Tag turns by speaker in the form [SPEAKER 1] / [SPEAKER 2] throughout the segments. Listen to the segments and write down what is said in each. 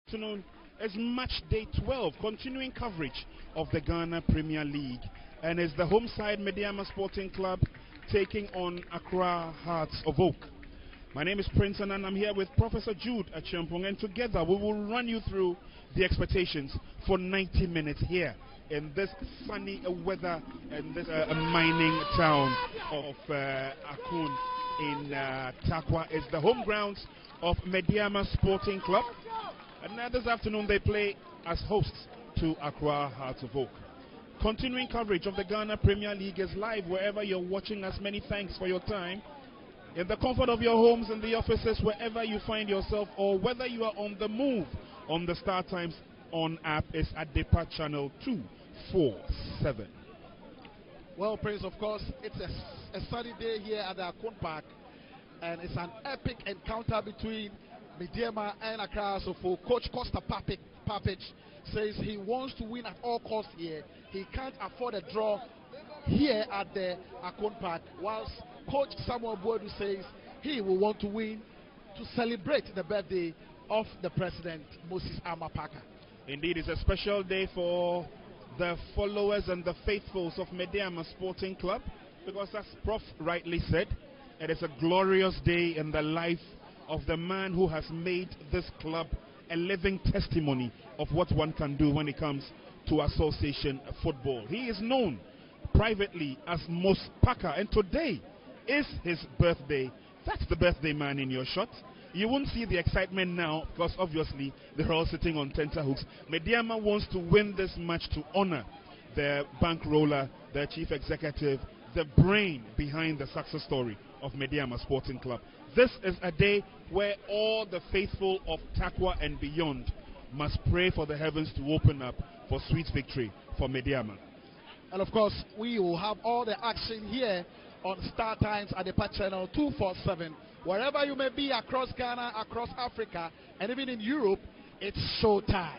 [SPEAKER 1] Afternoon is match day 12, continuing coverage of the Ghana Premier League, and it's the home side Medeama Sporting Club taking on Accra Hearts of Oak. My name is Prince and I'm here with Professor Jude Achiampong, and together we will run you through the expectations for 90 minutes here in this sunny weather and this mining town of Akun in Takwa. It's the home grounds of Medeama Sporting Club. And this afternoon they play as hosts to Accra Hearts of Oak. Continuing coverage of the Ghana Premier League is live wherever you're watching us. Many thanks for your time. In the comfort of your homes, in the offices, wherever you find yourself, or whether you are on the move on the Star Times On app, is at Depart Channel 247.
[SPEAKER 2] Well, Prince, of course, it's a sunny day here at the Akun Park, and it's an epic encounter between Medeama and Accra. So for Coach Costa Papic says he wants to win at all costs here. He can't afford a draw here at the Akun Park, whilst Coach Samuel Boadu says he will want to win to celebrate the birthday of the president, Moses Amapaka.
[SPEAKER 1] Indeed, it's a special day for the followers and the faithfuls of Medeama Sporting Club, because as Prof rightly said, it is a glorious day in the life of the man who has made this club a living testimony of what one can do when it comes to association football. He is known privately as Mos Paka, and today is his birthday. That's the birthday man in your shot. You won't see the excitement now because obviously they're all sitting on tenterhooks. Medeama wants to win this match to honor their bankroller, their chief executive, the brain behind the success story of Medeama Sporting Club. This is a day where all the faithful of Takwa and beyond must pray for the heavens to open up for sweet victory for Medeama.
[SPEAKER 2] And of course, we will have all the action here on Star Times at the Depart Channel 247. Wherever you may be across Ghana, across Africa, and even in Europe, it's showtime.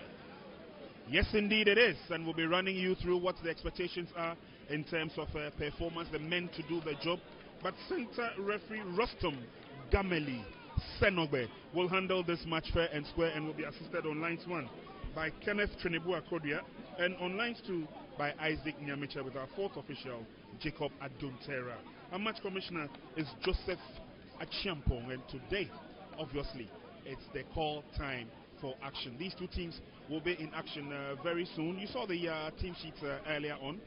[SPEAKER 1] Yes, indeed it is. And we'll be running you through what the expectations are in terms of performance, the men to do the job. But center referee Rustum Gameli Senogbe will handle this match fair and square, and will be assisted on lines 1 by Kenneth Trinibu Akodia and on lines 2 by Isaac Nyamicha, with our fourth official Jacob Aduntera. Our match commissioner is Joseph Achiampong, and today obviously it's the call time for action. These two teams will be in action very soon. You saw the team sheets earlier on.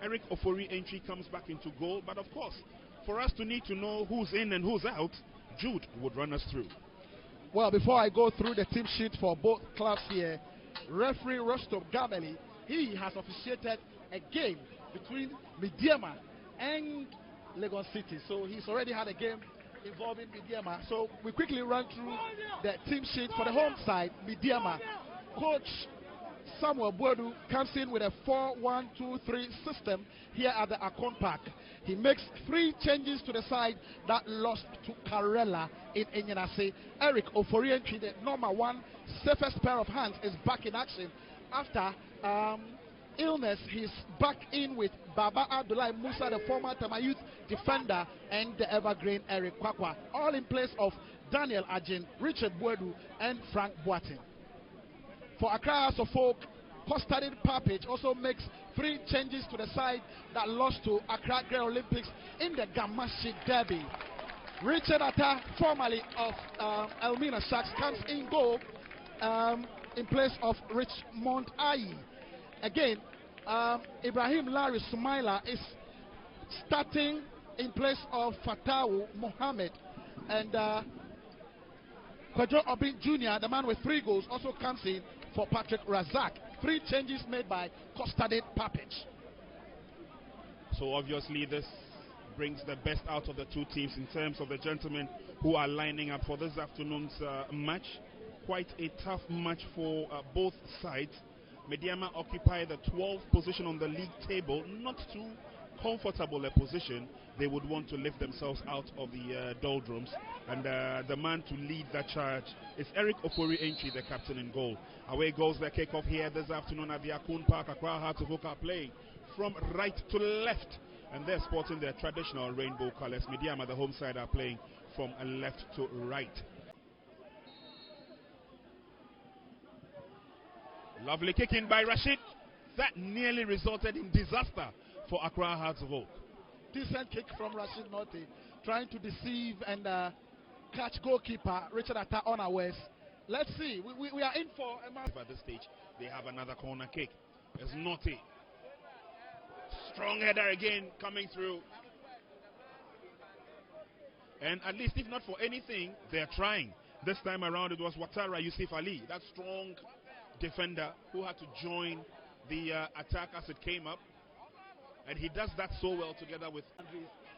[SPEAKER 1] Eric Ofori entry comes back into goal, but of course, for us to need to know who's in and who's out, Jude would run us through.
[SPEAKER 2] Well, before I go through the team sheet for both clubs here, referee Rustum Gameli, he has officiated a game between Medeama and Lagos City. So he's already had a game involving Medeama. So we quickly run through the team sheet for the home side, Medeama. Coach Samuel Boadu comes in with a 4-1-2-3 system here at the Akon Park. He makes 3 changes to the side that lost to Karela in Enyenase. Eric Oforientri, the number 1 safest pair of hands, is back in action after illness. He's back in with Baba Abdullah Musa, the former Tama Youth defender, and the evergreen Eric Kwakwa, all in place of Daniel Ajin, Richard Boadu, and Frank Boateng. For Accra Hearts of Oak, Costadin Papic also makes 3 changes to the side that lost to Accra Grey Olympics in the Gamashi Derby. Richard Atta, formerly of Elmina Sharks, comes in goal in place of Richmond Ayi. Again, Ibrahim Larry Sumaila is starting in place of Fatawu Mohammed, and Kwadwo Obin Jr., the man with 3 goals, also comes in for Patrick Razak. 3 changes made by Costadin Papic.
[SPEAKER 1] So obviously this brings the best out of the two teams in terms of the gentlemen who are lining up for this afternoon's match. Quite a tough match for both sides. Medeama occupy the 12th position on the league table, not too comfortable a position. They would want to lift themselves out of the doldrums, and the man to lead that charge is Eric Ofori Entry, the captain in goal. Away goes the kickoff here this afternoon at the Akun Park. Accra Hearts of Oak are playing from right to left, and they're sporting their traditional rainbow colors. Medeama, the home side, are playing from left to right. Lovely kicking by Rashid. That nearly resulted in disaster for Accra Hearts of Oak.
[SPEAKER 2] Decent kick from Rashid Norte, trying to deceive and catch goalkeeper Richard Atta unawares. Let's see. We are in for a match.
[SPEAKER 1] At this stage, they have another corner kick. It's Norte. Strong header again coming through. And at least, if not for anything, they're trying. This time around, it was Ouattara Yusuf Ali, that strong defender who had to join the attack as it came up. And he does that so well together with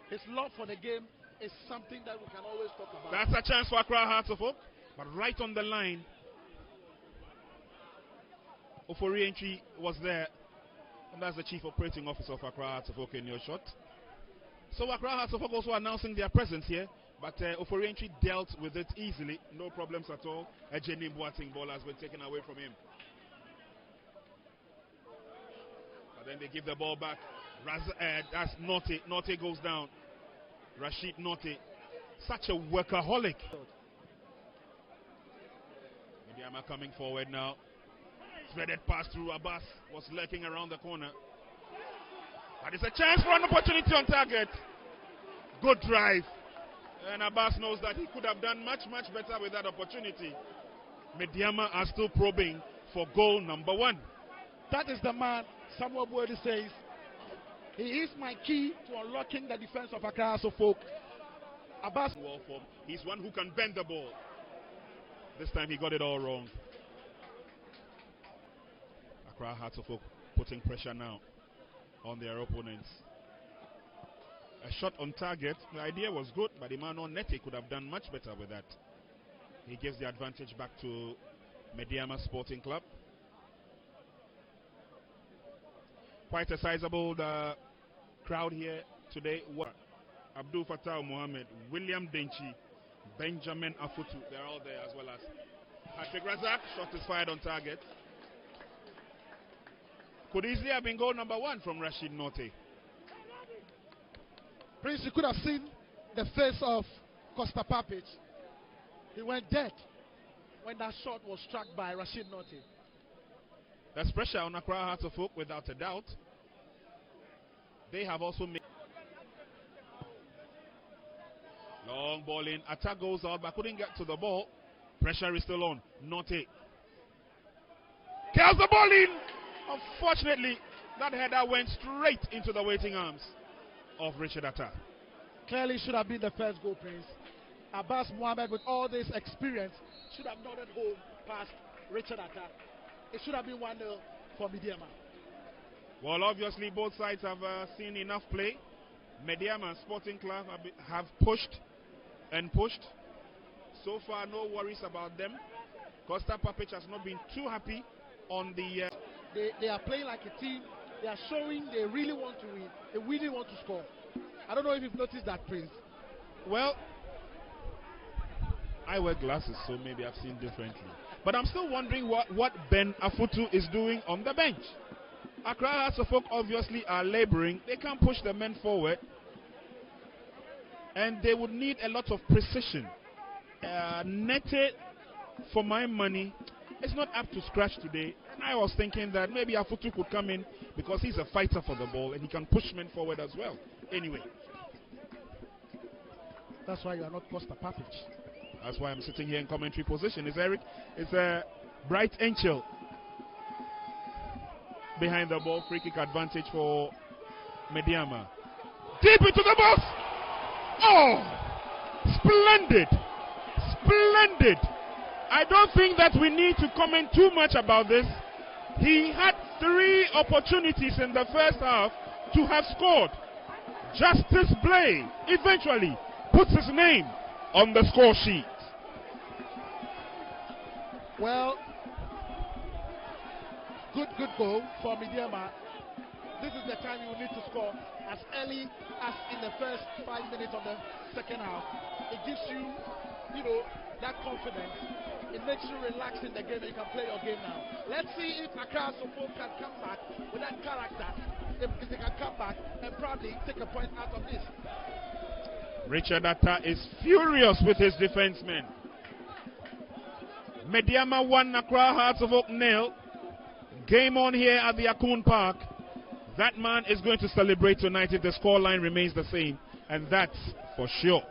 [SPEAKER 2] his love for the game is something that we can always talk about.
[SPEAKER 1] That's a chance for Accra Hearts of Oak, but right on the line. Ofori entry was there, and that's the Chief Operating Officer of Accra Hearts of Oak in your shot. So Accra Hearts of Oak also announcing their presence here, but Ofori entry dealt with it easily, no problems at all. A Jenny Boateng ball has been taken away from him. But then they give the ball back. That's Norte. Norte goes down. Rashid Norte, such a workaholic. Medeama coming forward now. Threaded pass through. Abbas was lurking around the corner. But it's a chance for an opportunity on target. Good drive. And Abbas knows that he could have done much better with that opportunity. Medeama are still probing for goal number 1.
[SPEAKER 2] That is the man Samuel Boadi says. He is my key to unlocking the defense of Accra Hearts of Oak. Abbas.
[SPEAKER 1] He's one who can bend the ball. This time he got it all wrong. Accra Hearts of Oak putting pressure now on their opponents. A shot on target. The idea was good, but Emmanuel Nete could have done much better with that. He gives the advantage back to Medeama Sporting Club. Quite a sizable crowd here today. Abdul Fattah Mohammed, William Denchi, Benjamin Afutu, they're all there, as well as Patrick Razak. Shot is fired on target. Could easily have been goal number 1 from Rashid Norte.
[SPEAKER 2] Prince, you could have seen the face of Costa Papic. He went dead when that shot was struck by Rashid Norte.
[SPEAKER 1] There's pressure on Accra Hearts of Oak without a doubt. They have also made long ball in. Attack goes out, but couldn't get to the ball. Pressure is still on. Norte kills the ball in. Unfortunately, that header went straight into the waiting arms of Richard Atta.
[SPEAKER 2] Clearly should have been the first goal, Prince. Abbas Mohammed, with all this experience, should have nodded home past Richard Atta. It should have been 1-0 for Medeama.
[SPEAKER 1] Well, obviously both sides have seen enough play. Medeama Sporting Club have pushed and pushed. So far, no worries about them. Costa Papic has not been too happy on the...
[SPEAKER 2] They are playing like a team. They are showing they really want to win. They really want to score. I don't know if you've noticed that, Prince.
[SPEAKER 1] Well, I wear glasses, so maybe I've seen differently. But I'm still wondering what Ben Afutu is doing on the bench. Accra Hearts of Oak obviously are laboring. They can't push the men forward. And they would need a lot of precision. Nete, for my money, is not up to scratch today. And I was thinking that maybe Afutu could come in because he's a fighter for the ball and he can push men forward as well. Anyway.
[SPEAKER 2] That's why you are not Costa Papic.
[SPEAKER 1] That's why I'm sitting here in commentary position. It's a Bright Angel behind the ball. Free kick advantage for Medeama. Deep into the box. Oh, splendid. Splendid. I don't think that we need to comment too much about this. He had 3 opportunities in the first half to have scored. Justice Blay eventually puts his name on the score sheet.
[SPEAKER 2] Well, good goal for Medeama. This is the time you need to score as early as in the first 5 minutes of the second half. It gives you, that confidence. It makes you relax in the game and you can play your game now. Let's see if Accra Hearts of Oak can come back with that character. If they can come back and probably take a point out of this.
[SPEAKER 1] Richard Atta is furious with his defensemen. Medeama 1, Accra Hearts of Oak 0. Game on here at the Akun Park. That man is going to celebrate tonight if the scoreline remains the same, and that's for sure.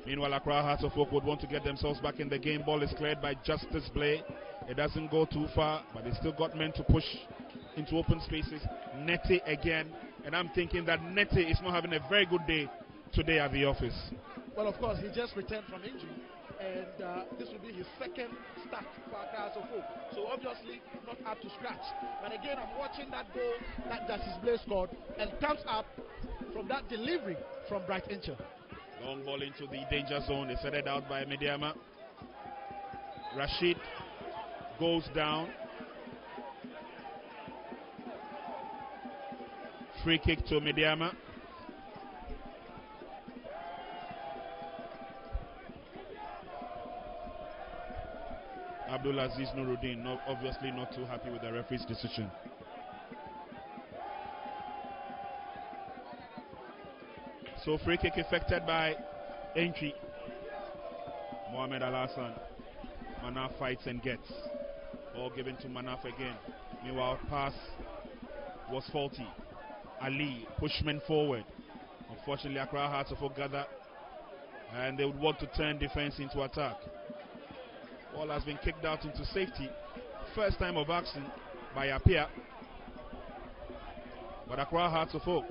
[SPEAKER 1] Meanwhile, Accra Hearts of Oak would want to get themselves back in the game. Ball is cleared by Justice Blay. It doesn't go too far, but they still got men to push into open spaces. Nete again, and I'm thinking that Nete is not having a very good day today at the office.
[SPEAKER 2] Well, of course, he just returned from injury, and this will be his second start for Accra Hearts of Oak. So obviously not up to scratch. But again, I'm watching that goal that Justice Blay scored, and thumbs up from that delivery from Bright Incher.
[SPEAKER 1] Long ball into the danger zone. It's headed out by Medeama. Rashid goes down. Free kick to Medeama. Abdulaziz Nuruddin, obviously not too happy with the referee's decision. So free kick effected by entry. Mohamed Al-Hassan. Manaf fights and gets. Ball given to Manaf again. Meanwhile, pass was faulty. Ali, pushman forward. Unfortunately, Accra Hearts of Oak gather, and they would want to turn defense into attack. Ball has been kicked out into safety. First time of action by Apia. But Accra Hearts of Oak,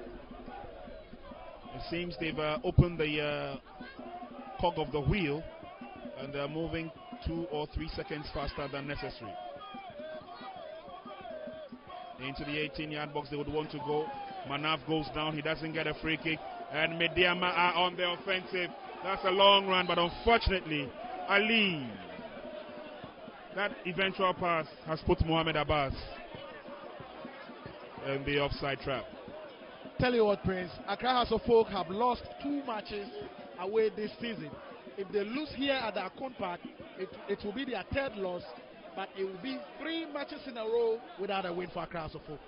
[SPEAKER 1] it seems they've opened the cog of the wheel, and they're moving 2 or 3 seconds faster than necessary. Into the 18-yard box they would want to go. Manaf goes down, he doesn't get a free kick, and Medeama are on the offensive. That's a long run, but unfortunately, Ali, that eventual pass has put Mohamed Abbas in the offside trap.
[SPEAKER 2] Tell you what, Prince, Accra Hearts of Oak have lost 2 matches away this season. If they lose here at the Akon Park, it will be their 3rd loss, but it will be 3 matches in a row without a win for Accra Hearts of Oak.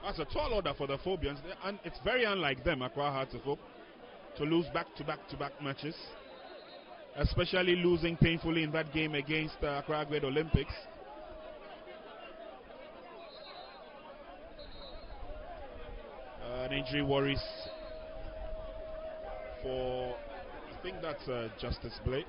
[SPEAKER 1] That's a tall order for the Phobians, and it's very unlike them, Accra Hearts of Oak, to lose back-to-back matches, especially losing painfully in that game against Accra Great Olympics. An injury worries for, I think that's Justice Blay.